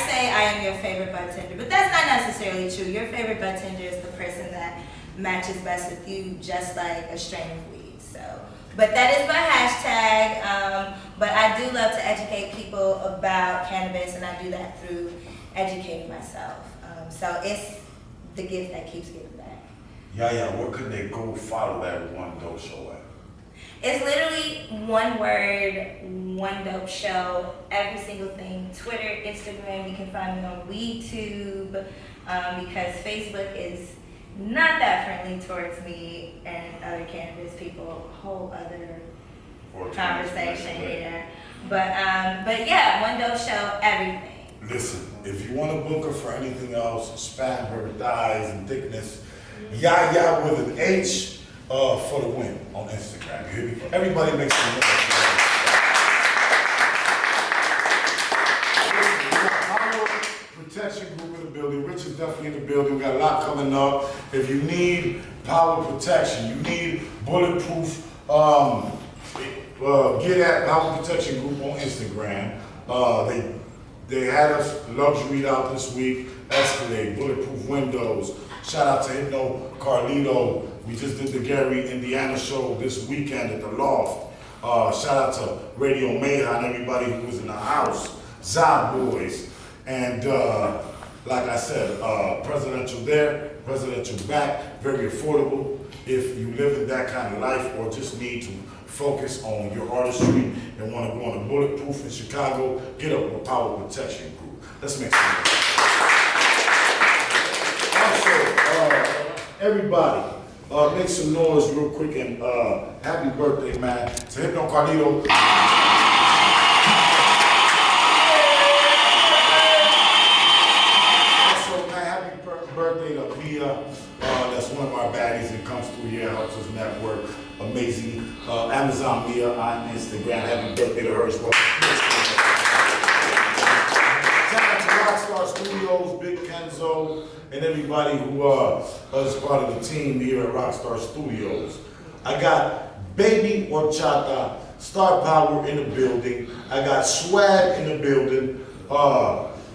say I am your favorite bartender, but that's not necessarily true. Your favorite bartender is the person that matches best with you, just like a strain of weed. So, but that is my hashtag. But I do love to educate people about cannabis, and I do that through educating myself. So it's the gift that keeps giving back. Yeah, where could they go follow that One Dope Show at? It's literally one word, One Dope Show, every single thing. Twitter, Instagram, you can find me on WeTube, because Facebook is not that friendly towards me and other cannabis people. Whole other conversation here. But yeah, One Dope Show, everything. Listen, if you want to book her for anything else, spam her thighs and thickness, Yaya with an H for the win on Instagram. You hear me? Everybody makes some noise. Protection group in the building. Rich is definitely in the building. We got a lot coming up. If you need power protection, you need bulletproof, get at Power Protection Group on Instagram. They had us luxuried out this week. Escalade, bulletproof windows. Shout out to Hypno Carlito. We just did the Gary, Indiana show this weekend at the Loft. Shout out to Radio Mayha and everybody who was in the house. Zod Boys. And like I said, presidential there, presidential back, very affordable. If you live in that kind of life or just need to focus on your artistry and want to go on a bulletproof in Chicago, get up with Power Protection Group. Let's make some noise. Also, everybody, Make some noise real quick and happy birthday, man, to Hypno Carlito. Also, man, happy birthday to Mia. That's one of our baddies that comes through here, helps us network. Amazing. Amazon Mia on Instagram. Happy birthday to her as well. Shout out to Rockstar Studios, Big Kenzo, and everybody who is part of the team here at Rockstar Studios. I got Baby Horchata, Star Power in the building. I got Swag in the building.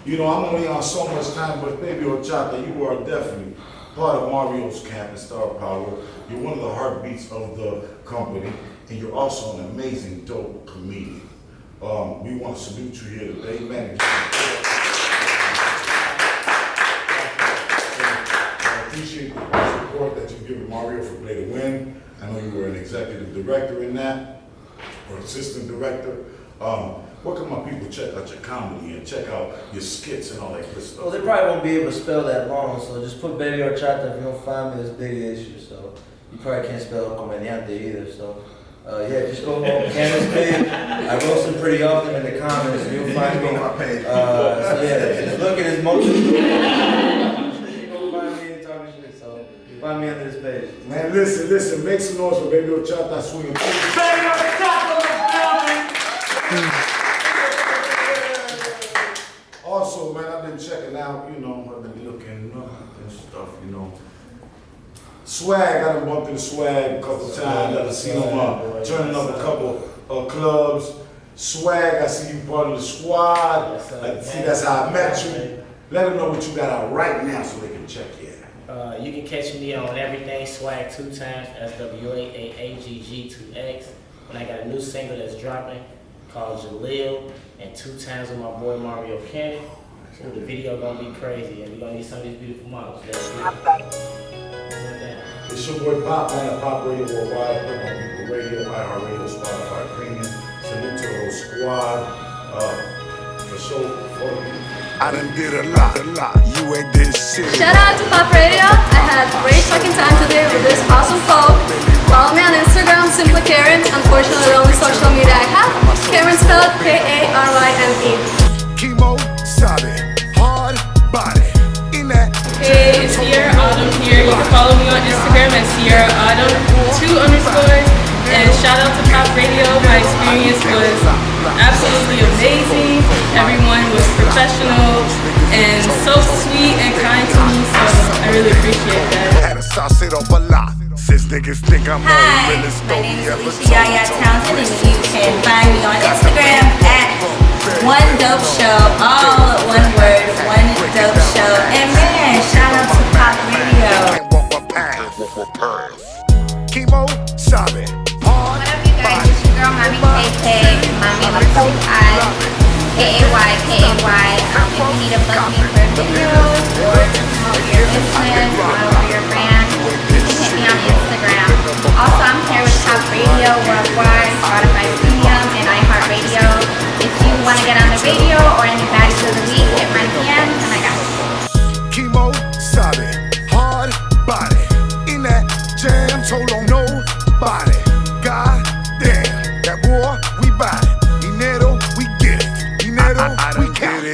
You know, I'm only on so much time, but Baby Horchata, you are definitely part of Mario's camp and Star Power. You're one of the heartbeats of the company, and you're also an amazing, dope comedian. We want to salute you here today, man. I appreciate the support that you've given Mario for Play to Win. I know you were an executive director in that, or assistant director. Where can my people check out your comedy and check out your skits and all that good stuff? Well, they probably won't be able to spell that long, so just put Baby Horchata if you don't find me. That's a big issue, so you probably can't spell comediante either, so yeah, just go on Canon's page. I roast him pretty often in the comments, and you'll find me. So yeah, just look at his motion. You're gonna find me and talking shit, so you find me under this page. Man, listen, make some noise for Baby Horchata swinging. Baby Horchata! Also, man, I've been checking out, you know, I've been looking up and stuff, you know. Swag, I done bumped into Swag a couple times. I've seen him turning up a couple clubs. Swag, I see you part of the squad. I see that's how I met you. Let them know what you got out right now so they can check you out. You can catch me on everything Swag 2 times, SWAAAGG2X. And I got a new single that's dropping called Jaleel, and 2 times with my boy Mario Canon. Ooh, the video gonna be crazy, and we gonna need some of these beautiful models. It's your boy Pop, man, Pop Radio Worldwide, Hypno People Radio, iHeartRadio, Spotify Premium. Salute to the whole squad. For sure, for I done did a lot. You ain't did shit. Shout out to Pop Radio. I had a great fucking time today with this awesome folk. Follow me on Instagram, Simply Karen. Unfortunately, the only social media I have. Karen spelled K-A-R-Y-N-E. Chemo, solid, hard body. In that. Hey, it's Sierra Autumn here. You can follow me on Instagram at Sierra Autumn 2_. And shout out to Pop Radio. My experience was absolutely amazing. Everyone was professional and so sweet and kind to me, so I really appreciate that. Had to sauce it up a lot. Since niggas think I'm Hi, on my name is Alicia Yaya Townsend, and you can find me on Instagram at One Dope Show, all one word, One Dope Show. And man, shout out to Pop Radio. Chemo, solid, hard. What up, you guys? It's your girl, Mommy KK, Mommy with 2 eyes, K-A-Y-K-A-Y. If you need to book me for videos or to promote your business or your brand, you can hit me on Instagram. Also, I'm here with Top Radio Worldwide, Spotify